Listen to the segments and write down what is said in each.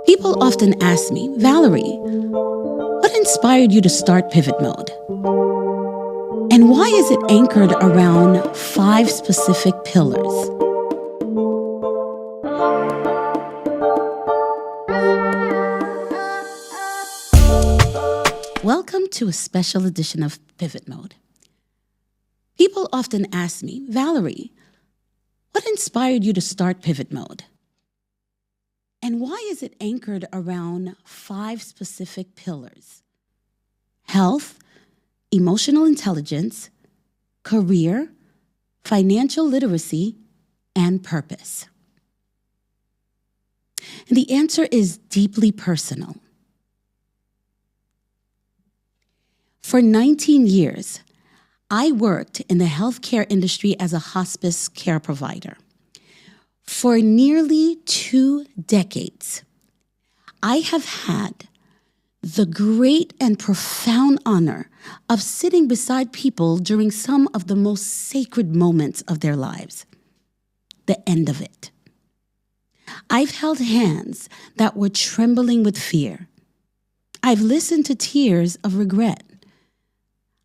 People often ask me, Valerie, what inspired you to start Pivot Mode? And why is it anchored around 5 specific pillars? Welcome to a special edition of Pivot Mode. People often ask me, Valerie, what inspired you to start Pivot Mode? And why is it anchored around 5 specific pillars? Health, emotional intelligence, career, financial literacy, and purpose. And the answer is deeply personal. For 19 years, I worked in the healthcare industry as a hospice care provider. For nearly 2 decades, I have had the great and profound honor of sitting beside people during some of the most sacred moments of their lives, the end of it. I've held hands that were trembling with fear. I've listened to tears of regret.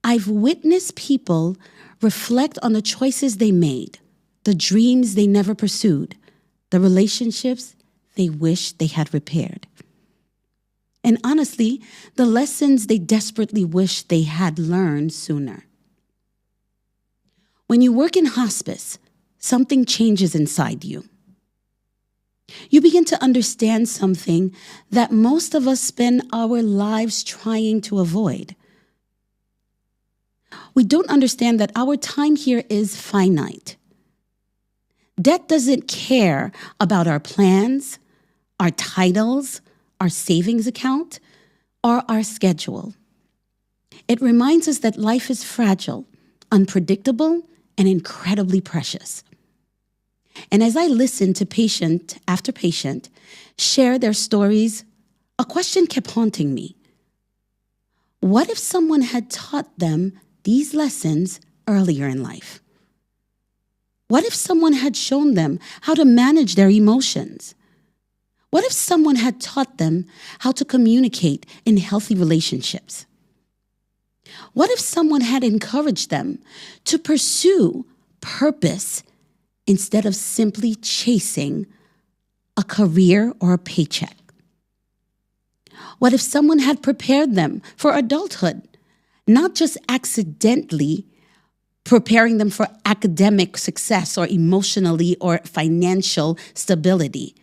I've witnessed people reflect on the choices they made, the dreams they never pursued, the relationships they wish they had repaired. And honestly, the lessons they desperately wish they had learned sooner. When you work in hospice, something changes inside you. You begin to understand something that most of us spend our lives trying to avoid. We don't understand that our time here is finite. Death doesn't care about our plans, our titles, our savings account, or our schedule. It reminds us that life is fragile, unpredictable, and incredibly precious. And as I listen to patient after patient share their stories, a question kept haunting me. What if someone had taught them these lessons earlier in life? What if someone had shown them how to manage their emotions? What if someone had taught them how to communicate in healthy relationships? What if someone had encouraged them to pursue purpose instead of simply chasing a career or a paycheck? What if someone had prepared them for adulthood, not just accidentally preparing them for academic success or emotionally or financial stability?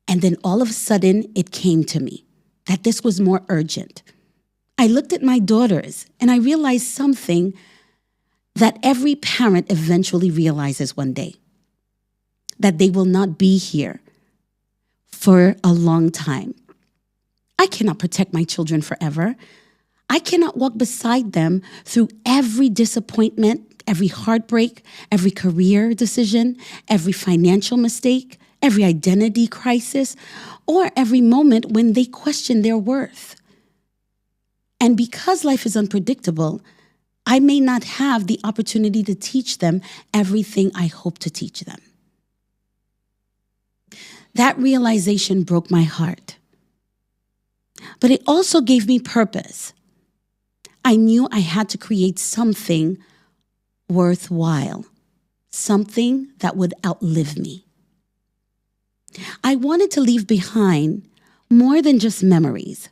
And then all of a sudden, it came to me that this was more urgent. I looked at my daughters and I realized something that every parent eventually realizes one day, that they will not be here for a long time. I cannot protect my children forever. I cannot walk beside them through every disappointment, every heartbreak, every career decision, every financial mistake, every identity crisis, or every moment when they question their worth. And because life is unpredictable, I may not have the opportunity to teach them everything I hope to teach them. That realization broke my heart. But it also gave me purpose. I knew I had to create something worthwhile, something that would outlive me. I wanted to leave behind more than just memories.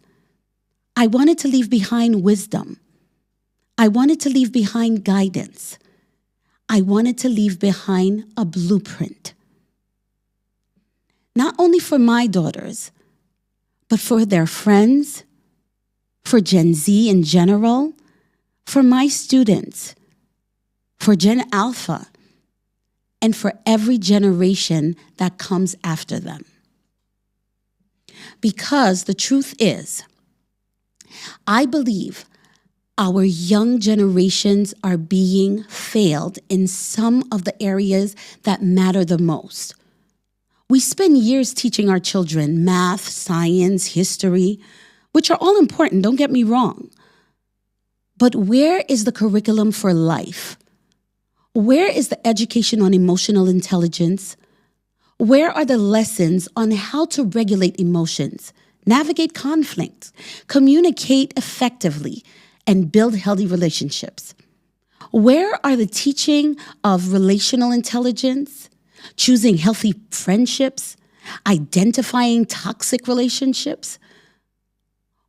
I wanted to leave behind wisdom. I wanted to leave behind guidance. I wanted to leave behind a blueprint. Not only for my daughters, but for their friends, for Gen Z in general, for my students, for Gen Alpha, and for every generation that comes after them. Because the truth is, I believe our young generations are being failed in some of the areas that matter the most. We spend years teaching our children math, science, history, which are all important, don't get me wrong. But where is the curriculum for life? Where is the education on emotional intelligence? Where are the lessons on how to regulate emotions, navigate conflict, communicate effectively, and build healthy relationships? Where are the teaching of relational intelligence, choosing healthy friendships, identifying toxic relationships?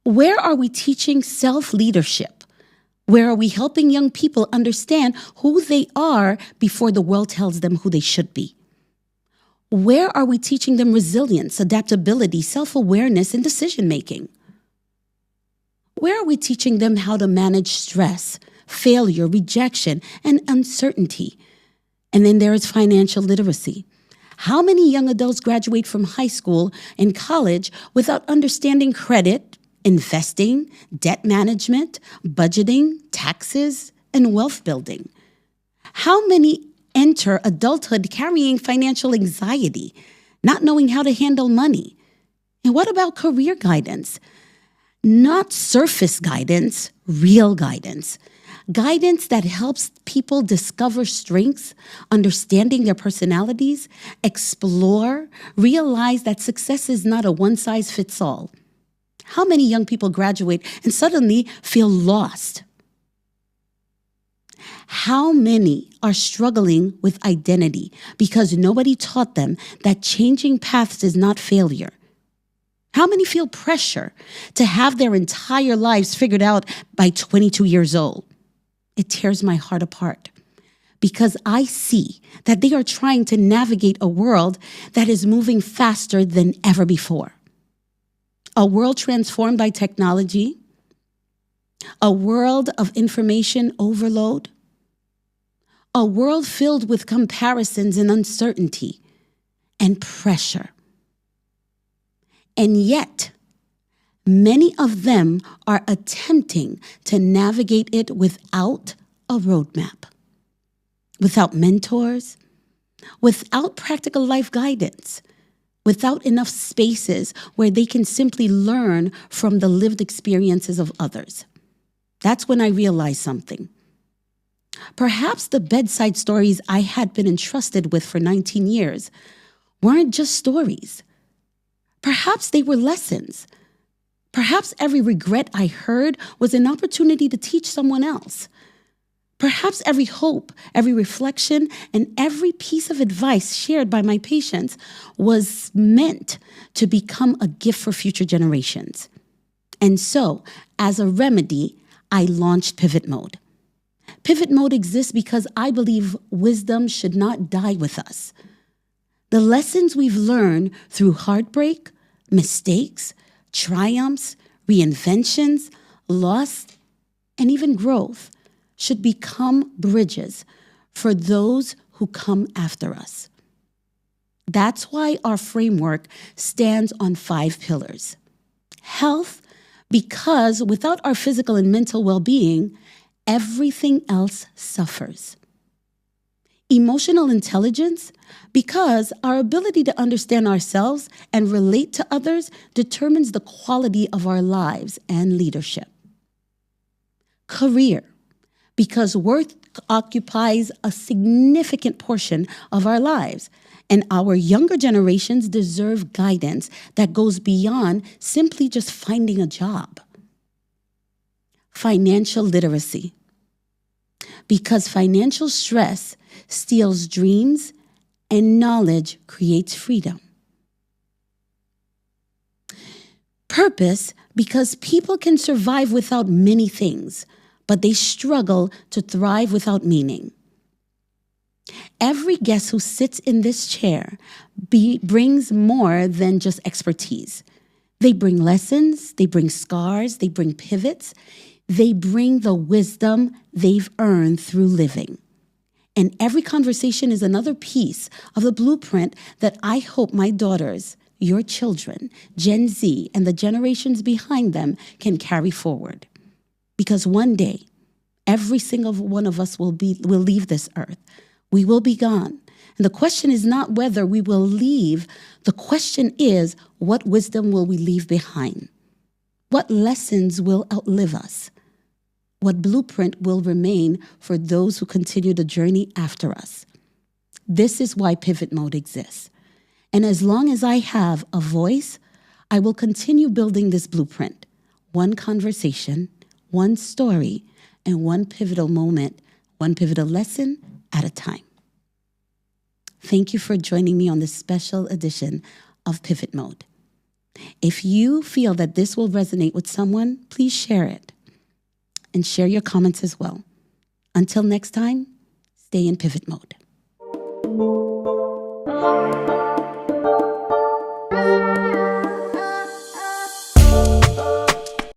Where are we teaching self-leadership? Where are we helping young people understand who they are before the world tells them who they should be? Where are we teaching them resilience, adaptability, self-awareness, and decision-making? Where are we teaching them how to manage stress, failure, rejection, and uncertainty? And then there is financial literacy. How many young adults graduate from high school and college without understanding credit, investing, debt management, budgeting, taxes, and wealth building? How many enter adulthood carrying financial anxiety, not knowing how to handle money? And what about career guidance? Not surface guidance, real guidance. Guidance that helps people discover strengths, understanding their personalities, explore, realize that success is not a one-size-fits-all. How many young people graduate and suddenly feel lost? How many are struggling with identity because nobody taught them that changing paths is not failure? How many feel pressure to have their entire lives figured out by 22 years old? It tears my heart apart because I see that they are trying to navigate a world that is moving faster than ever before. A world transformed by technology, a world of information overload, a world filled with comparisons and uncertainty and pressure. And yet, many of them are attempting to navigate it without a roadmap, without mentors, without practical life guidance, without enough spaces where they can simply learn from the lived experiences of others. That's when I realized something. Perhaps the bedside stories I had been entrusted with for 19 years weren't just stories. Perhaps they were lessons. Perhaps every regret I heard was an opportunity to teach someone else. Perhaps every hope, every reflection, and every piece of advice shared by my patients was meant to become a gift for future generations. And so, as a remedy, I launched Pivot Mode. Pivot Mode exists because I believe wisdom should not die with us. The lessons we've learned through heartbreak, mistakes, triumphs, reinventions, loss, and even growth should become bridges for those who come after us. That's why our framework stands on 5 pillars. Health, because without our physical and mental well-being, everything else suffers. Emotional intelligence, because our ability to understand ourselves and relate to others determines the quality of our lives and leadership. Career, because work occupies a significant portion of our lives, and our younger generations deserve guidance that goes beyond simply just finding a job. Financial literacy, because financial stress steals dreams and knowledge creates freedom. Purpose, because people can survive without many things, but they struggle to thrive without meaning. Every guest who sits in this chair brings more than just expertise. They bring lessons, they bring scars, they bring pivots, they bring the wisdom they've earned through living. And every conversation is another piece of the blueprint that I hope my daughters, your children, Gen Z, and the generations behind them can carry forward. Because one day, every single one of us will leave this earth. We will be gone. And the question is not whether we will leave. The question is, what wisdom will we leave behind? What lessons will outlive us? What blueprint will remain for those who continue the journey after us? This is why Pivot Mode exists. And as long as I have a voice, I will continue building this blueprint, one conversation, one story, and one pivotal moment, one pivotal lesson at a time. Thank you for joining me on this special edition of Pivot Mode. If you feel that this will resonate with someone, please share it and share your comments as well. Until next time, stay in Pivot Mode.